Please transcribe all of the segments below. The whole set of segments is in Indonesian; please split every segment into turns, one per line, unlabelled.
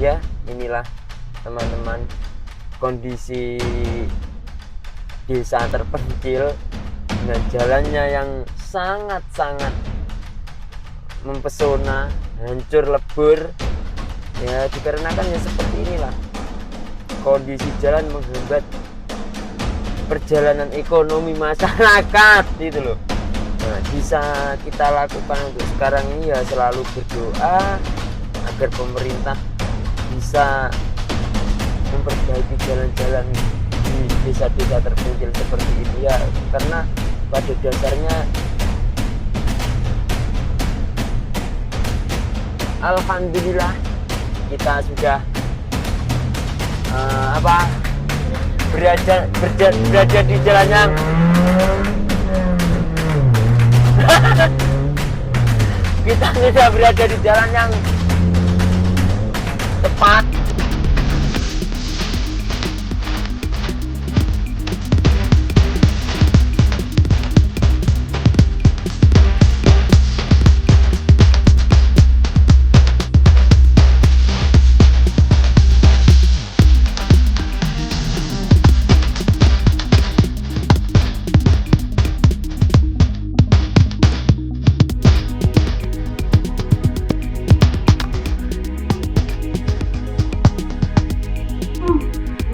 Ya, inilah teman-teman kondisi desa terpencil dengan jalannya yang sangat-sangat mempesona, hancur lebur ya, dikarenakan ya seperti inilah kondisi jalan menghambat perjalanan ekonomi masyarakat itu loh. Nah, bisa kita lakukan untuk sekarang ini ya selalu berdoa agar pemerintah bisa memperbaiki jalan-jalan di desa-desa terpencil seperti ini ya, karena pada dasarnya alhamdulillah kita sudah berada di jalan yang kita sudah berada di jalan yang tepat.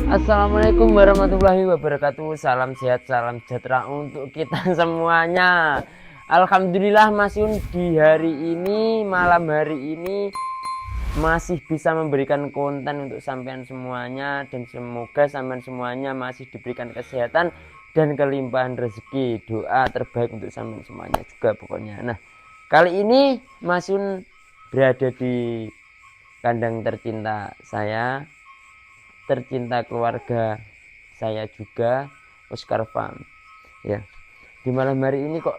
Assalamualaikum warahmatullahi wabarakatuh. Salam sehat, salam sejahtera untuk kita semuanya. Alhamdulillah Mas Yun di hari ini, malam hari ini masih bisa memberikan konten untuk sampean semuanya, dan semoga sampean semuanya masih diberikan kesehatan dan kelimpahan rezeki. Doa terbaik untuk sampean semuanya juga pokoknya. Nah, kali ini Mas Yun berada di kandang tercinta saya, tercinta keluarga saya juga, Oscar Farm ya. Di malam hari ini kok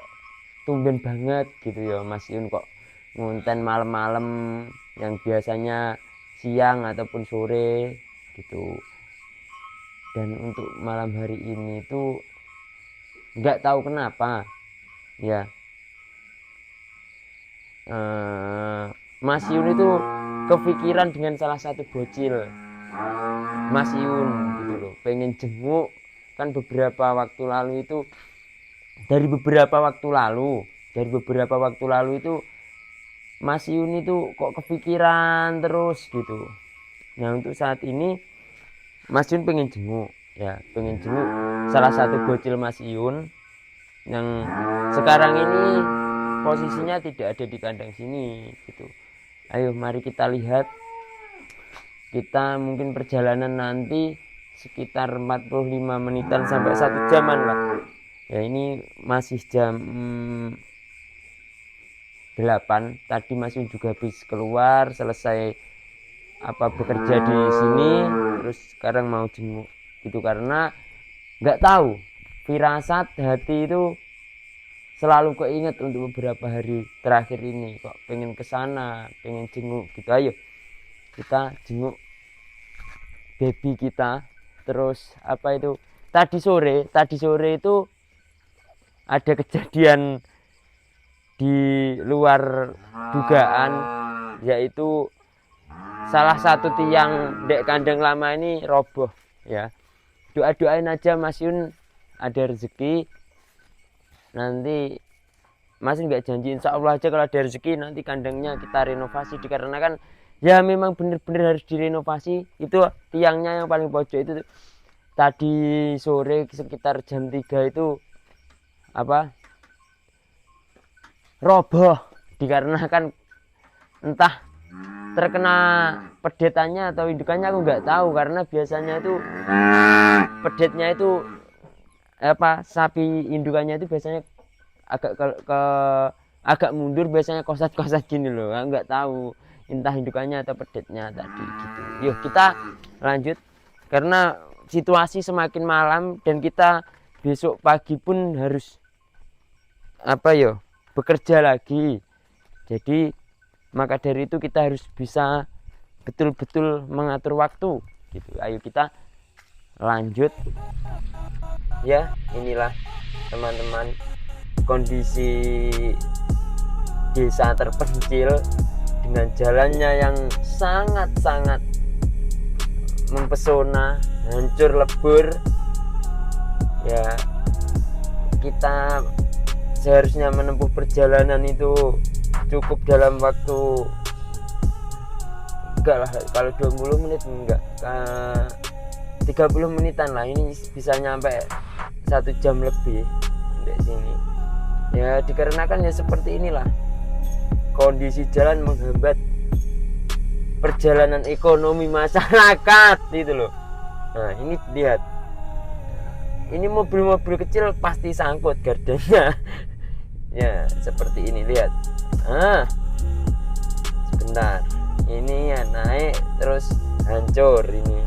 tumben banget gitu ya Mas Yun, kok ngonten malam-malam yang biasanya siang ataupun sore gitu. Dan untuk malam hari ini tuh nggak tahu kenapa ya, Mas Yun itu kepikiran dengan salah satu bocil Mas Yun gitu loh, pengen jenguk kan beberapa waktu lalu itu, dari beberapa waktu lalu itu Mas Yun itu kok kepikiran terus gitu. Nah, untuk saat ini Mas Yun pengen jenguk ya, pengen jenguk salah satu bocil Mas Yun yang sekarang ini posisinya tidak ada di kandang sini gitu. Ayo mari kita lihat. Kita mungkin perjalanan nanti sekitar 45 menitan sampai 1 jaman lah ya. Ini masih jam 8. Tadi masih juga habis keluar selesai bekerja di sini, terus sekarang mau jenguk gitu, karena nggak tahu, firasat hati itu selalu keinget untuk beberapa hari terakhir ini kok pengen kesana, pengen jenguk gitu. Ayo kita jenguk baby kita. Terus tadi sore itu ada kejadian di luar dugaan, yaitu salah satu tiang dek kandang lama ini roboh ya. Doain aja Mas Yun ada rezeki. Nanti Mas Yun nggak janji, insya Allah aja kalau ada rezeki nanti kandangnya kita renovasi, dikarenakan ya memang bener-bener harus direnovasi. Itu tiangnya yang paling pojok itu tadi sore sekitar jam 3 itu roboh, dikarenakan entah terkena pedetannya atau indukannya, aku nggak tahu, karena biasanya itu pedetnya itu sapi indukannya itu biasanya agak mundur, biasanya kosat-kosat gini loh. Aku nggak tahu entah indukannya atau pedetnya tadi gitu. Yuk kita lanjut, karena situasi semakin malam dan kita besok pagi pun harus bekerja lagi. Jadi maka dari itu kita harus bisa betul-betul mengatur waktu gitu. Ayo kita lanjut ya. Inilah teman-teman kondisi desa terpencil dengan jalannya yang sangat-sangat mempesona, hancur lebur. Ya kita seharusnya menempuh perjalanan itu cukup dalam waktu enggak lah, kalau 20 menit enggak, 30 menitan lah. Ini bisa nyampe 1 jam lebih di sini. Ya dikarenakan ya seperti inilah, kondisi jalan menghambat perjalanan ekonomi masyarakat itu loh. Nah ini lihat, ini mobil-mobil kecil pasti sangkut gardannya. Ya seperti ini, lihat. Sebentar, ini ya naik terus hancur ini.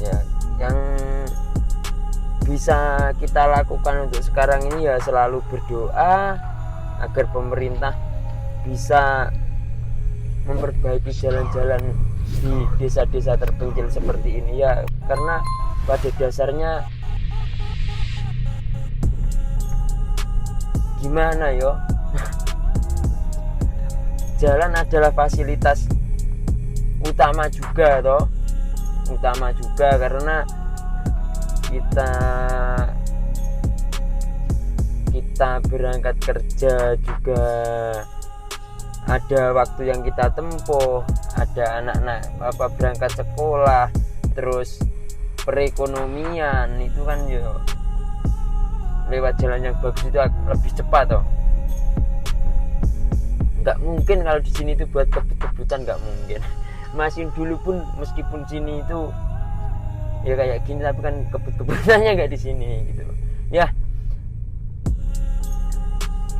Ya yang bisa kita lakukan untuk sekarang ini ya selalu berdoa agar pemerintah bisa memperbaiki jalan-jalan di desa-desa terpencil seperti ini ya, karena pada dasarnya gimana yo, jalan adalah fasilitas utama juga toh, utama juga karena kita berangkat kerja juga ada waktu yang kita tempuh, ada anak-anak berangkat sekolah, terus perekonomian itu kan yo lewat jalan yang bagus itu lebih cepat toh. Nggak mungkin kalau di sini itu buat kebut-kebutan, nggak mungkin. Masih dulu pun meskipun sini itu ya kayak gini, tapi kan kebut-kebutannya nggak di sini gitu loh. Ya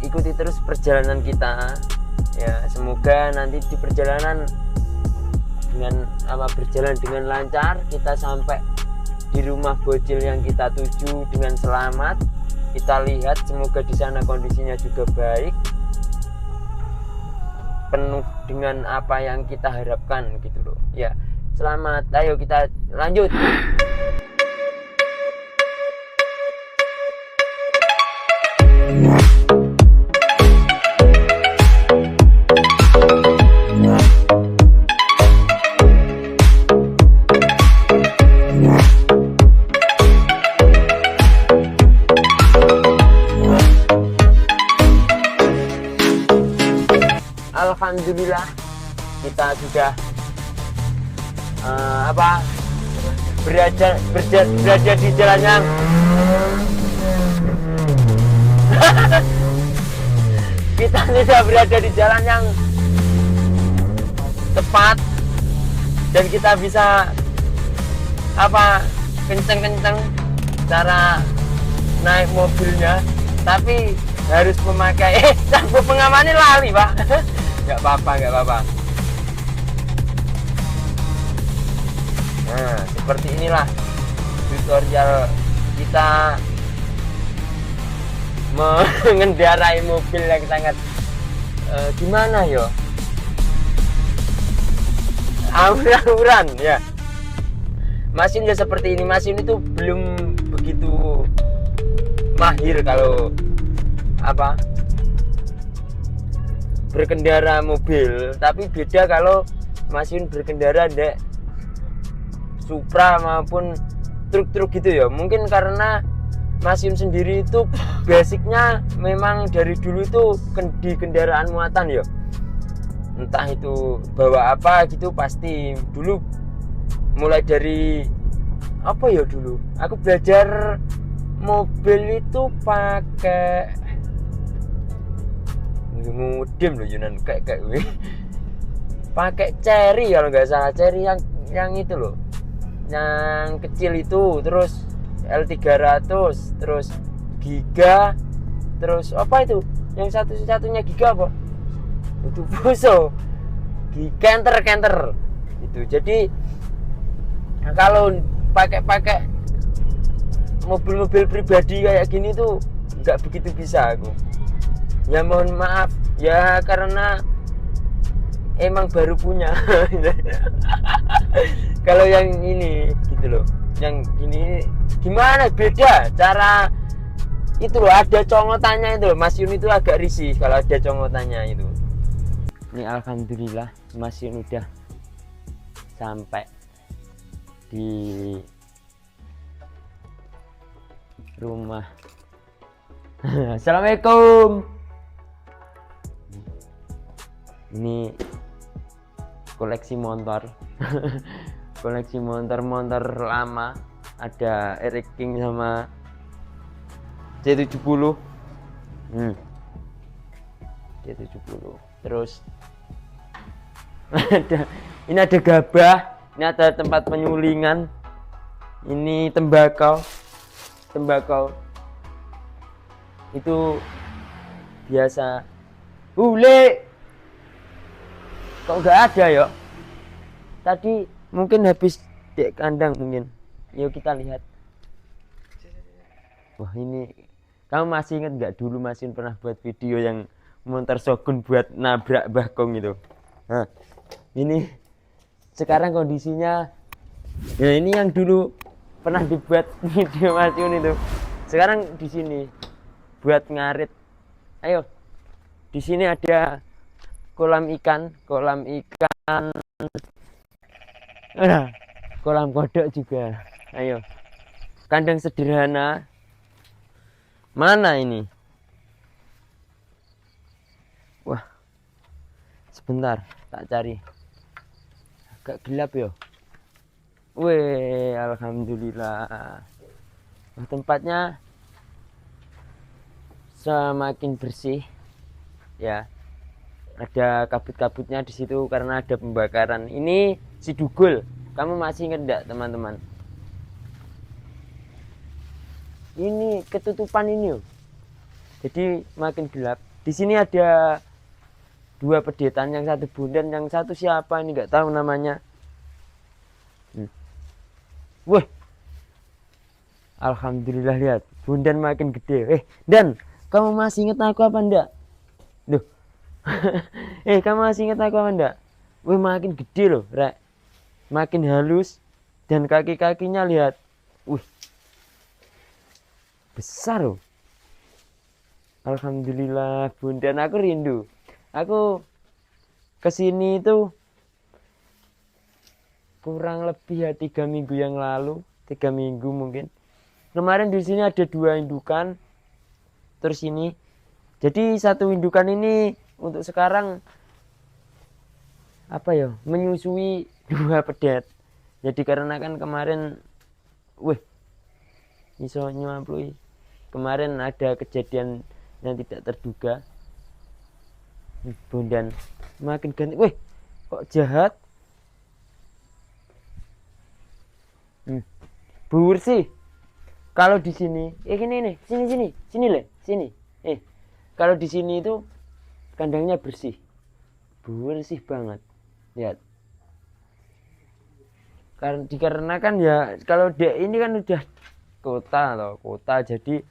ikuti terus perjalanan kita ya, semoga nanti di perjalanan dengan berjalan dengan lancar, kita sampai di rumah bocil yang kita tuju dengan selamat. Kita lihat semoga di sana kondisinya juga baik, penuh dengan apa yang kita harapkan gitu loh. Ya selamat, ayo kita lanjut. Alhamdulillah kita sudah berada di jalan yang kita sudah berada di jalan yang tepat dan kita bisa kenceng-kenceng cara naik mobilnya, tapi harus memakai sabuk pengamannya lali pak. Nggak apa-apa. Nah seperti inilah tutorial kita mengendarai mobil yang sangat gimana yo, awur-awuran ya. Mesin ya seperti ini, mesin itu belum begitu mahir kalau berkendara mobil, tapi beda kalau mesin berkendara dek Supra maupun truk-truk gitu ya. Mungkin karena mesin sendiri itu basicnya memang dari dulu itu di kendaraan muatan ya, entah itu bawa apa gitu, pasti dulu mulai dari dulu aku belajar mobil itu pakai mudim loh Yunan, kayak pakai Cherry kalau nggak salah, Cherry yang itu loh, yang kecil itu, terus L300, terus Giga, terus itu yang satu-satunya Giga apa itu Fuso, Canter itu. Jadi kalau pakai mobil-mobil pribadi kayak gini tuh nggak begitu bisa aku. Ya mohon maaf ya, karena emang baru punya. Kalau yang ini gitu loh, yang ini gimana beda cara itu loh, ada congotannya itu loh. Mas Yun itu agak risih kalau ada congotannya itu. Ini alhamdulillah Masyun udah sampai di rumah. Assalamualaikum. Ini koleksi motor. Koleksi motor lama, ada Eric King sama C70. C70. Terus ini ada gabah, ini ada tempat penyulingan, ini tembakau itu biasa. Bule kok nggak ada ya, tadi mungkin habis di kandang mungkin. Yuk kita lihat. Wah, ini kamu masih ingat nggak dulu Masyun pernah buat video yang monster Shogun buat nabrak bakong itu? Nah, ini sekarang kondisinya ya ini yang dulu pernah dibuat video Masyun itu. Sekarang di sini buat ngarit. Ayo, di sini ada kolam ikan, kolam kodok juga. Ayo, kandang sederhana. Mana ini? Wah, sebentar tak cari. Agak gelap ya. Wih, alhamdulillah. Nah, tempatnya semakin bersih ya. Ada kabut-kabutnya di situ karena ada pembakaran. Ini si Dugul. Kamu masih ingat enggak, teman-teman? Ini ketutupan ini. Jadi makin gelap. Di sini ada dua pedetan, yang satu bundan, yang satu siapa ini nggak tahu namanya. Wah, alhamdulillah, lihat bundan makin gede. Dan kamu masih ingat aku apa enggak? Duh. Kamu masih ingat aku apa enggak? Wih, makin gede loh, Rek. Makin halus dan kaki-kakinya lihat. Wih, besar loh. Alhamdulillah, bundan aku rindu. Aku kesini itu kurang lebih ya 3 minggu yang lalu, 3 minggu mungkin. Kemarin di sini ada 2 indukan, terus ini. Jadi satu indukan ini untuk sekarang apa ya, menyusui 2 pedet. Jadi karena kan kemarin, iso nyuaplui. Kemarin ada kejadian yang tidak terduga. Bundan makin ganti. Kok jahat. Bur sih. Kalau di sini, ini nih, sini Le, sini. Kalau di sini itu kandangnya bersih. Bersih banget. Lihat. Karena dikarenakan ya kalau ini kan udah kota jadi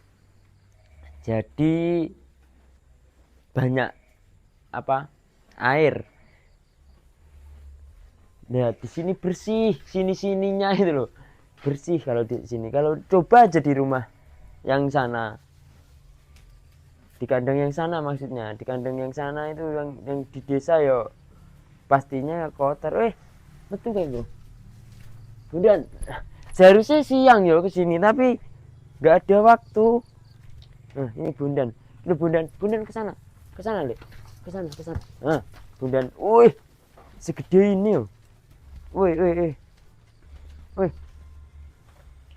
banyak air. Lihat di sini bersih, sininya itu loh bersih. Kalau di sini, kalau coba aja di rumah yang sana, di kandang yang sana maksudnya, di kandang yang sana itu yang di desa ya pastinya kotor. Betul kayak bro. Kemudian seharusnya siang ya kesini tapi nggak ada waktu. Nah, ini bundan ke sana Le, ke sana. Nah, bundan, segede ini yo.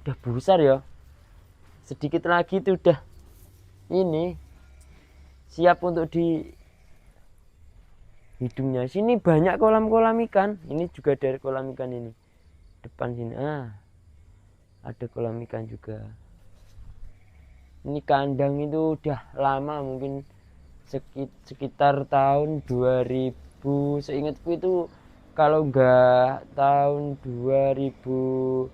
Udah besar ya. Sedikit lagi itu udah ini siap untuk di hidungnya. Sini banyak kolam-kolam ikan. Ini juga dari kolam ikan ini. Depan sini. Ada kolam ikan juga. Ini kandang itu udah lama, mungkin sekitar tahun 2000. Seingatku itu kalau enggak tahun 2016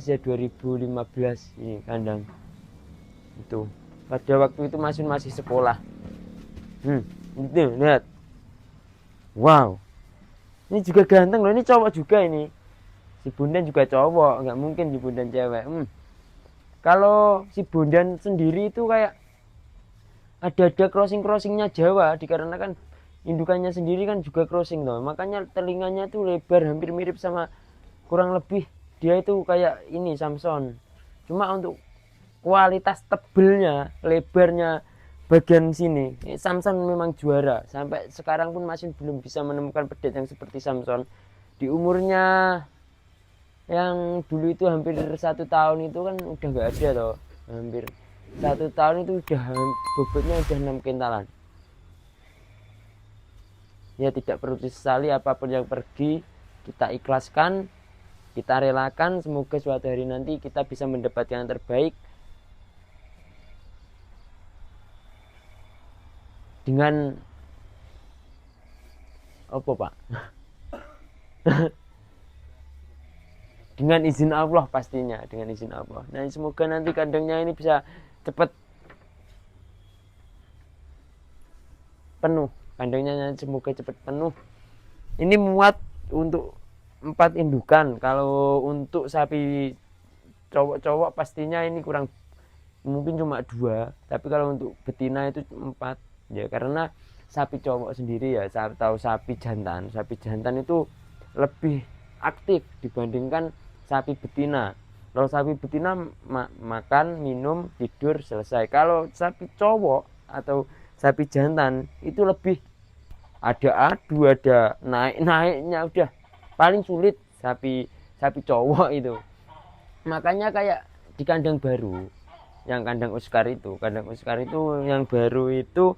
ya 2015 ini kandang. Itu pada waktu itu masih sekolah. Itu lihat. Wow. Ini juga ganteng loh, ini cowok juga ini. Si bundan juga cowok, nggak mungkin si bundan cewek. Kalau si bundan sendiri itu kayak ada crossingnya Jawa, dikarenakan indukannya sendiri kan juga crossing toh, makanya telinganya tuh lebar hampir mirip sama, kurang lebih dia itu kayak ini Samson, cuma untuk kualitas tebelnya, lebarnya bagian sini Samson memang juara. Sampai sekarang pun masih belum bisa menemukan pedet yang seperti Samson. Di umurnya yang dulu itu hampir 1 tahun itu kan udah nggak ada toh, hampir 1 tahun itu udah bobotnya udah 6 kintalan. Ya tidak perlu disesali apapun yang pergi, kita ikhlaskan, kita relakan. Semoga suatu hari nanti kita bisa mendapatkan yang terbaik dengan apa pak, dengan izin Allah pastinya, dengan izin Allah. Nah semoga nanti kandangnya ini bisa cepat penuh, kandangnya semoga cepat penuh. Ini muat untuk 4 indukan. Kalau untuk sapi cowok-cowok pastinya ini kurang, mungkin cuma 2, tapi kalau untuk betina itu 4 ya, karena sapi cowok sendiri ya, saya tahu sapi jantan itu lebih aktif dibandingkan sapi betina. Kalau sapi betina makan, minum, tidur, selesai. Kalau sapi cowok atau sapi jantan itu lebih ada adu, ada naiknya, udah paling sulit sapi cowok itu. Makanya kayak di kandang baru, yang kandang Oscar itu yang baru itu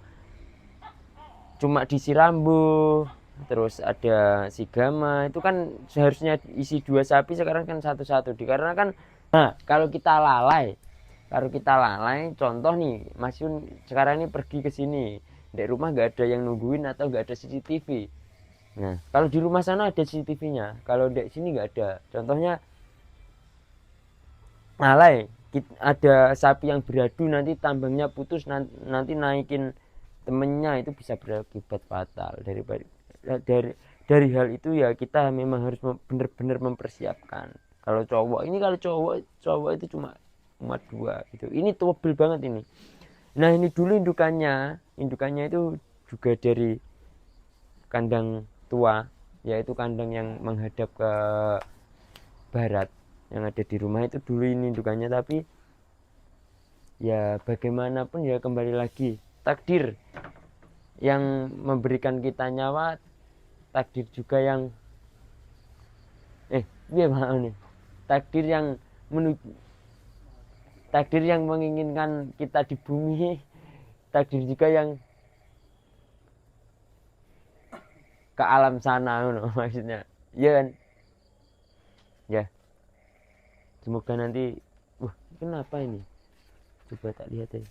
cuma disiram rambu, terus ada sigama, itu kan seharusnya isi 2 sapi, sekarang kan satu-satu dikarenakan. Nah kalau kita lalai contoh nih Mas Yun sekarang ini pergi ke sini, di rumah nggak ada yang nungguin atau nggak ada CCTV. Nah kalau di rumah sana ada CCTV-nya, kalau di sini nggak ada. Contohnya lalai, ada sapi yang beradu, nanti tambangnya putus, nanti naikin temennya, itu bisa berakibat fatal. Dari hal itu ya kita memang harus benar-benar mempersiapkan. Kalau cowok itu cuma 2 gitu. Ini tebel banget ini. Nah ini dulu indukannya itu juga dari kandang tua, yaitu kandang yang menghadap ke barat yang ada di rumah itu dulu ini indukannya. Tapi ya bagaimanapun ya kembali lagi takdir yang memberikan kita nyawa, takdir juga yang mau nih, takdir yang menginginkan kita di bumi, takdir juga yang ke alam sana maksudnya ya kan ya. Semoga nanti kenapa ini, coba tak lihat ya.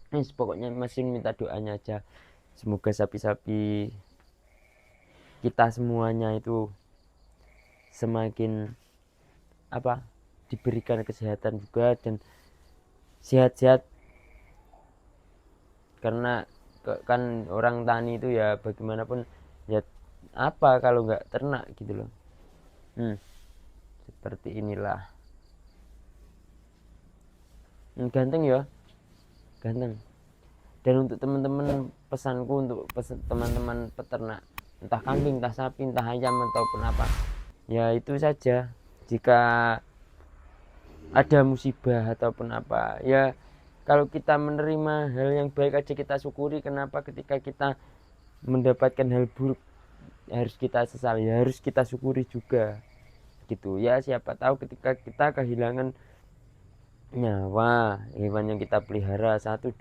Pokoknya masih minta doanya aja, semoga sapi-sapi kita semuanya itu semakin diberikan kesehatan juga dan sehat-sehat. Karena kan orang tani itu ya bagaimanapun ya kalau nggak ternak gitu loh. Seperti inilah. Ganteng ya, ganteng. Dan untuk teman-teman, pesanku untuk teman-teman peternak, entah kambing, entah sapi, entah ayam ataupun apa, ya itu saja. Jika ada musibah ataupun apa ya, kalau kita menerima hal yang baik aja kita syukuri. Kenapa ketika kita mendapatkan hal buruk harus kita sesali, harus kita syukuri juga gitu ya. Siapa tahu ketika kita kehilangan nyawa hewan yang kita pelihara 1-2,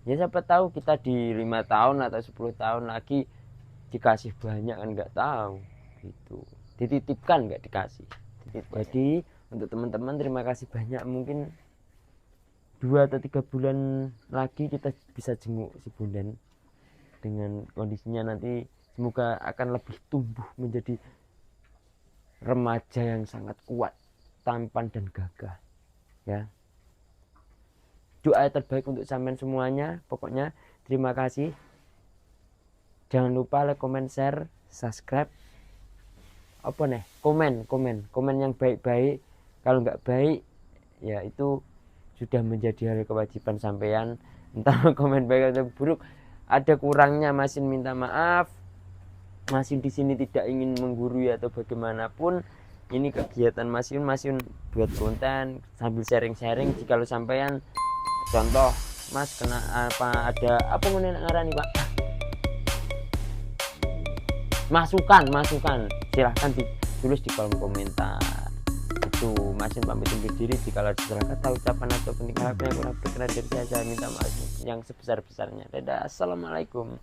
ya siapa tahu kita di 5 tahun atau 10 tahun lagi dikasih banyak, kan nggak tahu gitu. Dititipkan nggak dikasih. Jadi untuk teman-teman terima kasih banyak. Mungkin 2 atau 3 bulan lagi kita bisa jenguk si Bondan dengan kondisinya nanti. Semoga akan lebih tumbuh menjadi remaja yang sangat kuat, tampan dan gagah ya. Doa terbaik untuk sampean semuanya. Pokoknya terima kasih. Jangan lupa like, comment, share, subscribe. Komen yang baik-baik. Kalau nggak baik ya itu sudah menjadi hal kewajiban sampean, entah komen baik atau buruk, ada kurangnya Masin minta maaf. Masin di sini tidak ingin menggurui atau bagaimanapun. Ini kegiatan Masin buat konten sambil sharing-sharing. Jika sampean contoh Mas kena apa, ada apa ngarani Pak, masukan silahkan ditulis di kolom komentar. Itu Masin pamit undur diri. Jika ada salah kata, ucapan atau penting hal yang kurang berkenan dari saya minta maaf yang sebesar-besarnya. Dadah, assalamualaikum.